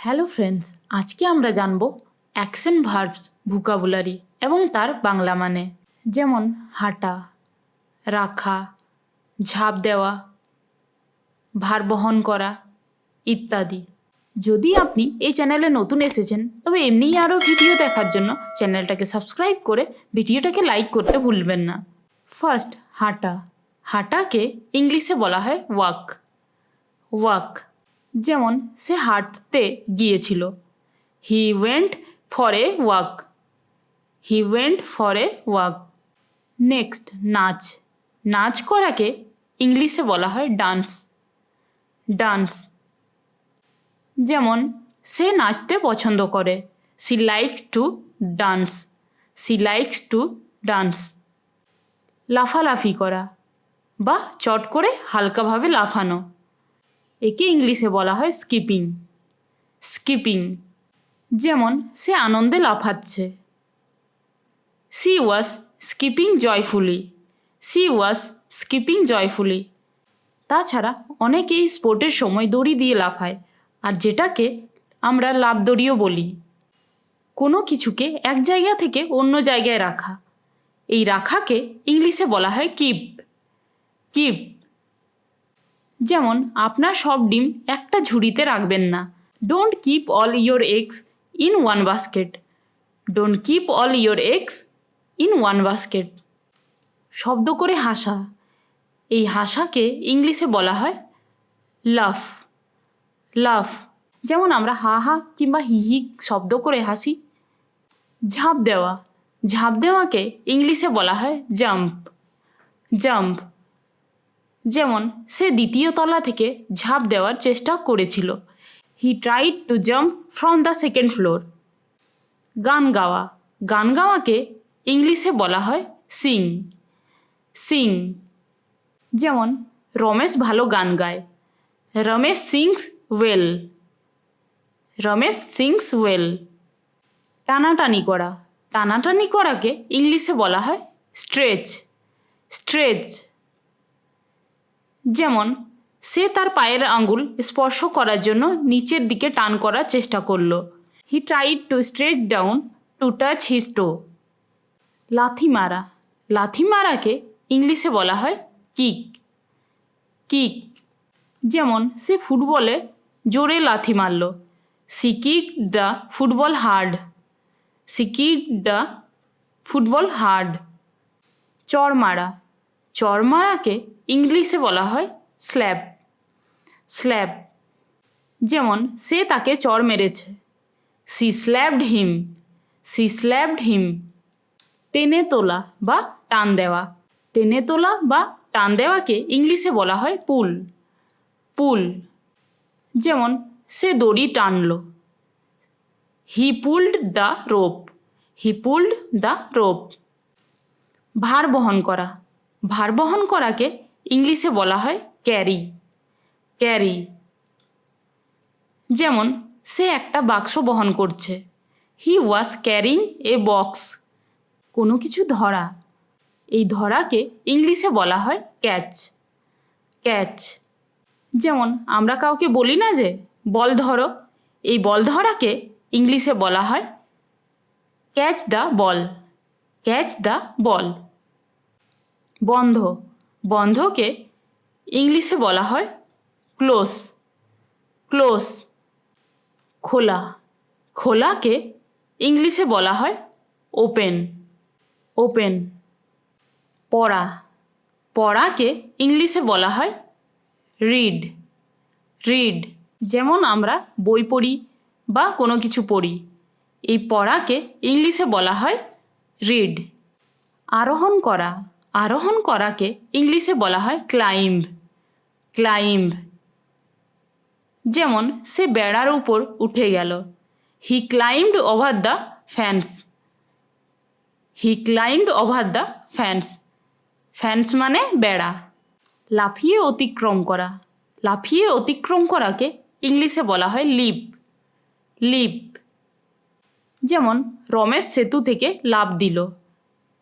Hello friends, আজকে আমরা জানব অ্যাকশন ভার্বস ভোকাবুলারি এবং তার বাংলা মানে, যেমন হাঁটা, রাখা, ঝাঁপ দেওয়া, ভার বহন করা ইত্যাদি। যদি আপনি এই চ্যানেলে নতুন এসেছেন তবে এমনিই আরও ভিডিও দেখার জন্য চ্যানেলটাকে সাবস্ক্রাইব করে ভিডিওটাকে লাইক করতে ভুলবেন না। ফার্স্ট, হাঁটা। হাঁটাকে ইংলিশে বলা হয় ওয়াক। ওয়াক, যেমন সে হাঁটতে গিয়েছিল। He went for a walk. He went for a walk. Next, নাচ। নাচ করাকে ইংলিশে বলা হয় ডান্স। ডান্স, যেমন সে নাচতে পছন্দ করে। She likes to dance. She likes to dance. লাফালাফি করা বা চট করে হালকাভাবে লাফানো, একে ইংলিশে বলা হয় স্কিপিং। স্কিপিং, যেমন সে আনন্দে লাফাচ্ছে। সি ওয়াজ স্কিপিং জয়ফুলি। সি ওয়াজ স্কিপিং জয়ফুলি। তাছাড়া অনেকেই স্পোর্টের সময় দড়ি দিয়ে লাফায়, আর যেটাকে আমরা লাফ দড়িও বলি। কোনো কিছুকে এক জায়গা থেকে অন্য জায়গায় রাখা, এই রাখাকে ইংলিশে বলা হয় কিপ। কিপ, যেমন আপনার সব ডিম একটা ঝুড়িতে রাখবেন না। Don't keep all your eggs in one basket. Don't keep all your eggs in one basket. শব্দ করে হাসা, এই হাসাকে ইংলিশে বলা হয় লাফ। লাফ, যেমন আমরা হা হা কিংবা হি হি শব্দ করে হাসি। ঝাঁপ দেওয়া। ঝাঁপ দেওয়াকে ইংলিশে বলা হয় জাম্প। জাম্প, যেমন সে দ্বিতীয় তলা থেকে ঝাঁপ দেওয়ার চেষ্টা করেছিল। হি tried to jump from the second floor. গান গাওয়া। গান গাওয়াকে ইংলিশে বলা হয় সিং। সিং, যেমন রমেশ ভালো গান গায়। Ramesh sings well. Ramesh sings well. টানাটানি করা। টানাটানি করাকে ইংলিশে বলা হয় স্ট্রেচ। স্ট্রেচ, যেমন সে তার পায়ের আঙ্গুল স্পর্শ করার জন্য নিচের দিকে টান করার চেষ্টা করল। He tried to stretch down to touch his toe. লাথি মারা। লাথি মারাকে ইংলিশে বলা হয় কিক। কিক, যেমন সে ফুটবলে জোরে লাথি মারল। She kick the football hard. She kick the football hard. চড় মারা। চড় মারাকে ইংলিশে বলা হয় স্ল্যাপ। স্ল্যাপ, যেমন সে তাকে চড় মেরেছে। সি স্ল্যাপড হিম। সি স্ল্যাপড হিম। টেনে তোলা বা টান দেওয়া। টেনে তোলা বা টান দেওয়াকে ইংলিশে বলা হয় পুল। পুল, যেমন সে দড়ি টানল। He pulled the rope. He pulled the rope. ভার বহন করা। ভার বহন করাকে ইংলিশে বলা হয় ক্যারি। ক্যারি, যেমন সে একটা বাক্স বহন করছে। হি ওয়াজ ক্যারিং এ বক্স। কোনো কিছু ধরা, এই ধরাকে ইংলিশে বলা হয় ক্যাচ। ক্যাচ, যেমন আমরা কাউকে বলি না যে বল ধরো, এই বল ধরাকে ইংলিশে বলা হয় catch the ball. Catch the ball. বন্ধ। বন্ধকে ইংলিশে বলা হয় ক্লোজ। ক্লোজ। খোলা। খোলাকে ইংলিশে বলা হয় ওপেন। ওপেন। পড়া। পড়াকে ইংলিশে বলা হয় রিড। রিড, যেমন আমরা বই পড়ি বা কোনো কিছু পড়ি, এই পড়াকে ইংলিশে বলা হয় রিড। আরোহণ করা। আরোহণ করাকে ইংলিশে বলা হয় ক্লাইম্ব। ক্লাইম্ব, যেমন সে বেড়ার উপর উঠে গেল। He climbed over the fence. He climbed over the fence. Fence মানে বেড়া। লাফিয়ে অতিক্রম করা। লাফিয়ে অতিক্রম করাকে ইংলিশে বলা হয় লিপ। লিপ, যেমন রমেশ সেতু থেকে লাফ দিল।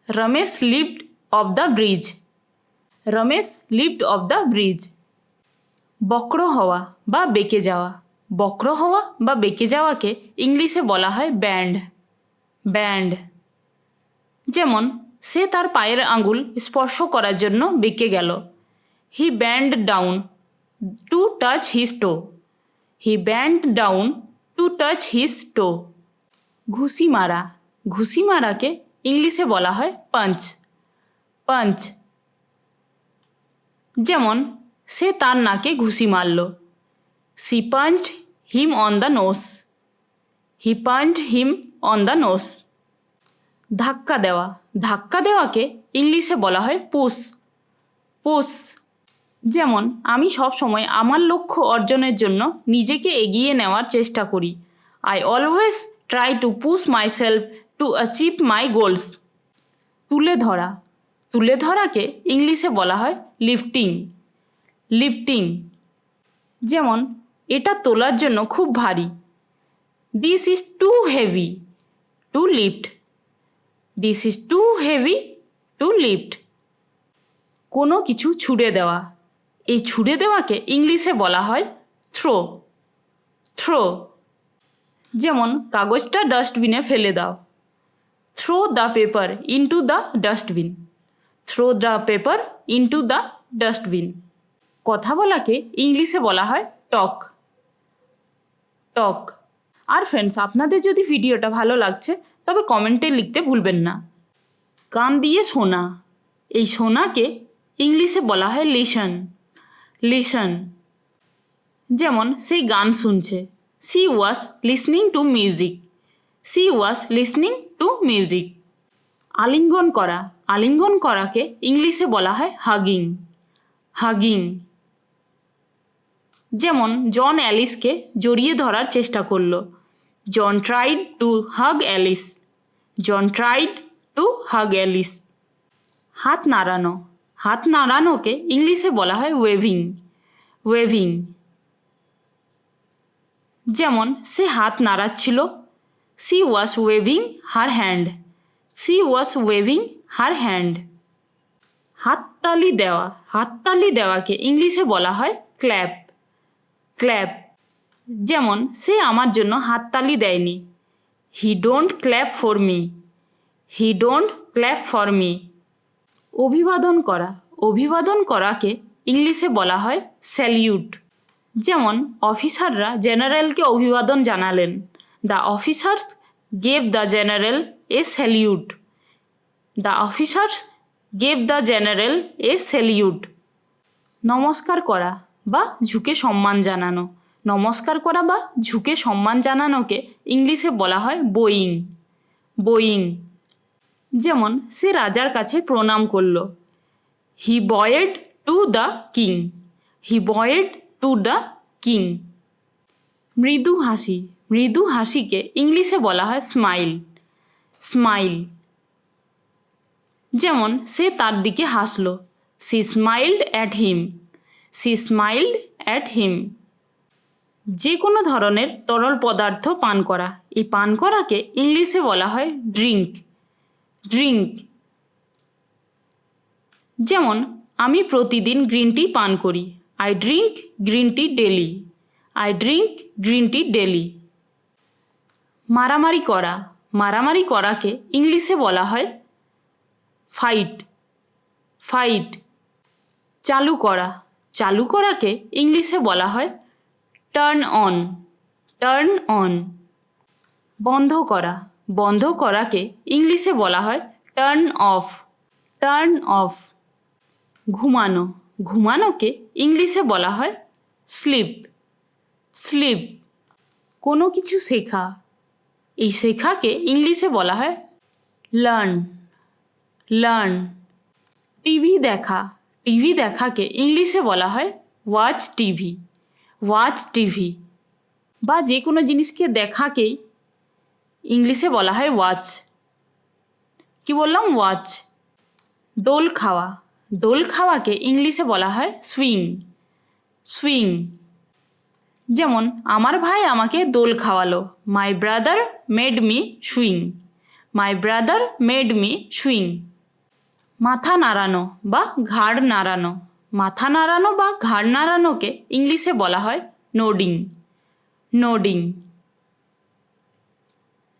Ramesh leaped off the bridge. Ramesh leaped off the bridge. বক্র হওয়া বা বেঁকে যাওয়া। বক্র হওয়া বা বেঁকে যাওয়াকে ইংলিশে বলা হয় ব্যান্ড। ব্যান্ড। যেমন সে তার পায়ের আঙুল স্পর্শ করার জন্য বেঁকে গেল। He bent down to touch his toe. He bent down to touch his toe. ঘুষি মারা। ঘুষি মারাকে ইংলিশে বলা হয় পাঞ্চ। পাঞ্চ। যেমন সে তার নাকে ঘুষি মারল। She punched him on the nose. He punched him on the nose. ধাক্কা দেওয়া। ধাক্কা দেওয়াকে ইংলিশে বলা হয় পুশ। পুশ। যেমন আমি সব সময় আমার লক্ষ্য অর্জনের জন্য নিজেকে এগিয়ে নেওয়ার চেষ্টা করি। I always try to push myself to achieve my goals. তুলে ধরা। তুলে ধরাকে ইংলিশে বলা হয় লিফটিং। লিফটিং। যেমন এটা তোলার জন্য খুব ভারী। This is too heavy to lift. This is too heavy to lift. কোনো কিছু ছুঁড়ে দেওয়া। এই ছুঁড়ে দেওয়াকে ইংলিশে বলা হয় থ্রো। থ্রো। যেমন কাগজটা ডাস্টবিনে ফেলে দাও। Throw the paper into the dustbin. Throw the paper into the dustbin. কথা বলাকে ইংলিশে বলা হয় টক। টক। আর ফ্রেন্ডস, আপনাদের যদি ভিডিওটা ভালো লাগছে তবে কমেন্টে লিখতে ভুলবেন না। কান দিয়ে শোনা। এই শোনাকে ইংলিশে বলা হয় লিসন। লিসন। যেমন সে গান শুনছে। She was listening to music. She was listening to music. আলিঙ্গন করা। আলিঙ্গন করাকে ইংলিশে বলা হয় হাগিং। হাগিং। যেমন জন অ্যালিসকে জড়িয়ে ধরার চেষ্টা করল। John tried to hug Alice. John tried to hug Alice. হাত নাড়ানো। হাত নাড়ানোকে ইংলিশে বলা হয় ওয়েভিং। ওয়েভিং। যেমন সে হাত নাড়াচ্ছিল। She was waving her hand. She was waving her hand. হাততালি দেওয়া। হাততালি দেওয়াকে ইংলিশে বলা হয় ক্ল্যাপ। ক্ল্যাপ। যেমন সে আমার জন্য হাততালি দেয়নি। হি don't clap for me. He don't clap for me. অভিবাদন করা। অভিবাদন করাকে ইংলিশে বলা হয় স্যালিউট। যেমন অফিসাররা জেনারেলকে অভিবাদন জানালেন। The officers gave the general A salute. The officers gave the general A salute. নমস্কার করা বা ঝুঁকে সম্মান জানানো। নমস্কার করা বা ঝুঁকে সম্মান জানানোকে ইংলিশে বলা হয় বোয়িং। বোয়িং। যেমন সে রাজার কাছে প্রণাম করল। He bowed to the king. He bowed to the king. মৃদু হাসি। মৃদু হাসিকে ইংলিশে বলা হয় স্মাইল। স্মাইল। যেমন সে তার দিকে হাসল। She স্মাইলড at him. She স্মাইলড at him. যে কোনো ধরনের তরল পদার্থ পান করা। এই পান করাকে ইংলিশে বলা হয় ড্রিঙ্ক। ড্রিঙ্ক। যেমন আমি প্রতিদিন গ্রিন টি পান করি। I drink green tea daily. I drink green tea daily. মারামারি করা। মারামারি করাকে ইংলিশে বলা হয় ফাইট। ফাইট। চালু করা। চালু করাকে ইংলিশে বলা হয় টার্ন অন। Turn on. বন্ধ করা। বন্ধ করাকে ইংলিশে বলা হয় টার্ন অফ। Turn off. ঘুমানো। ঘুমানোকে ইংলিশে বলা হয় স্লিপ। স্লিপ। কোনো কিছু শেখা। এই শেখাকে ইংলিশে বলা হয় লার্ন। লার্ন। টিভি দেখা। টিভি দেখাকে ইংলিশে বলা হয় ওয়াচ টিভি। Watch TV. বা যে কোনো জিনিসকে দেখাকেই ইংলিশে বলা হয় ওয়াচ। কি বললাম? ওয়াচ। দোল খাওয়া। দোল খাওয়াকে ইংলিশে বলা হয় সুইং। সুইং। যেমন আমার ভাই আমাকে দোল খাওয়ালো। My brother made me swing. My brother made me swing. মাথা নাড়ানো বা ঘাড় নাড়ানো। মাথা নাড়ানো বা ঘাড় নাড়ানোকে ইংলিশে বলা হয় নোডিং। নোডিং।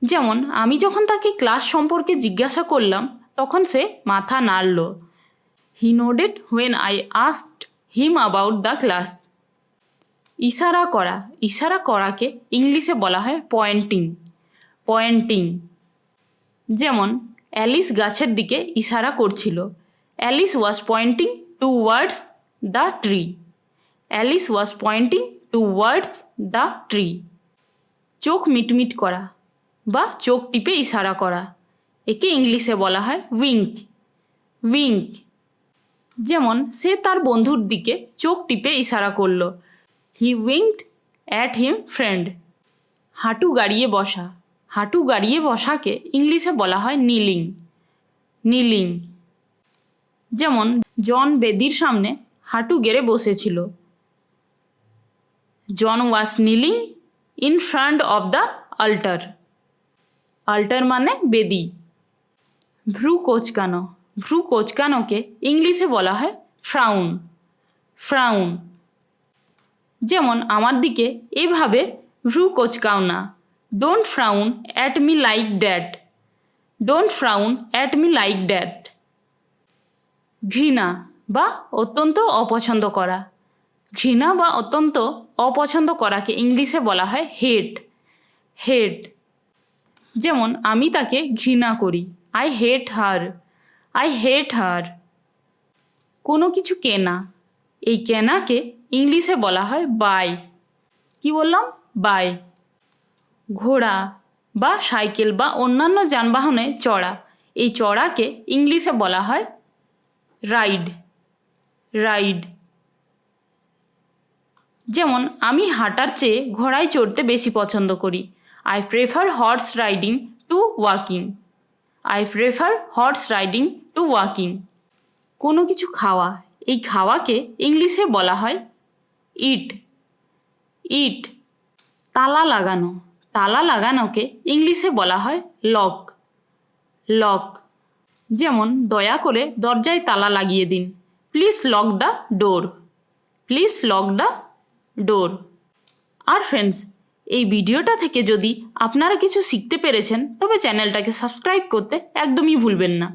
যেমন আমি যখন তাকে ক্লাস সম্পর্কে জিজ্ঞাসা করলাম তখন সে মাথা নাড়ল। He nodded when I asked him about the class. ইশারা করা, ইশারা করাকে ইংলিশে বলা হয় পয়েন্টিং। পয়েন্টিং। যেমন অ্যালিস গাছের দিকে ইশারা করছিল। Alice was pointing towards the tree. Alice was pointing towards the tree. চোখ মিটমিট করা বা চোখ টিপে ইশারা করা, একে ইংলিশে বলা হয় উইঙ্ক। উইঙ্ক। যেমন সে তার বন্ধুর দিকে চোখ টিপে ইশারা করল। হি উইঙ্কড অ্যাট হিম ফ্রেন্ড। হাঁটু গাড়িয়ে বসা, হাঁটু গাড়িয়ে বসাকে ইংলিশে বলা হয় নিলিং। নিলিং। যেমন জন বেদির সামনে হাঁটু গেড়ে বসেছিল। John was kneeling in front of the altar. Altar মানে বেদি। ভ্রু কোঁচকানো, ভ্রু কোঁচকানোকে ইংলিশে বলা হয় ফ্রাউন। ফ্রাউন। যেমন আমার দিকে এভাবে ভ্রু কোঁচকাও না। Don't frown at me like that. Don't frown at me like that. ঘৃণা বা অত্যন্ত অপছন্দ করা, ঘৃণা বা অত্যন্ত অপছন্দ করাকে ইংলিশে বলা হয় হেট। হেট। যেমন আমি তাকে ঘৃণা করি। I hate her. I hate her. কোনো কিছু কেনা, এই কেনাকে ইংলিশে বলা হয় বাই। কি বললাম? বাই। ঘোড়া বা সাইকেল বা অন্যান্য যানবাহনে চড়া, এই চড়াকে ইংলিশে বলা হয় রাইড। রাইড। যেমন আমি হাঁটার চেয়ে ঘোড়ায় চড়তে বেশি পছন্দ করি। I prefer horse riding to walking. I prefer horse riding to walking. কোনো কিছু খাওয়া, এই খাওয়াকে ইংলিশে বলা হয় ইট। ইট। তালা লাগানো, তালা লাগানোকে ইংলিশে বলা হয় লক। লক। যেমন দয়া করে দরজায় তালা লাগিয়ে দিন। Please lock the door. Please lock the door. আর ফ্রেন্ডস, এই ভিডিওটা থেকে যদি আপনারা কিছু শিখতে পেরেছেন তবে চ্যানেলটাকে সাবস্ক্রাইব করতে একদমই ভুলবেন না।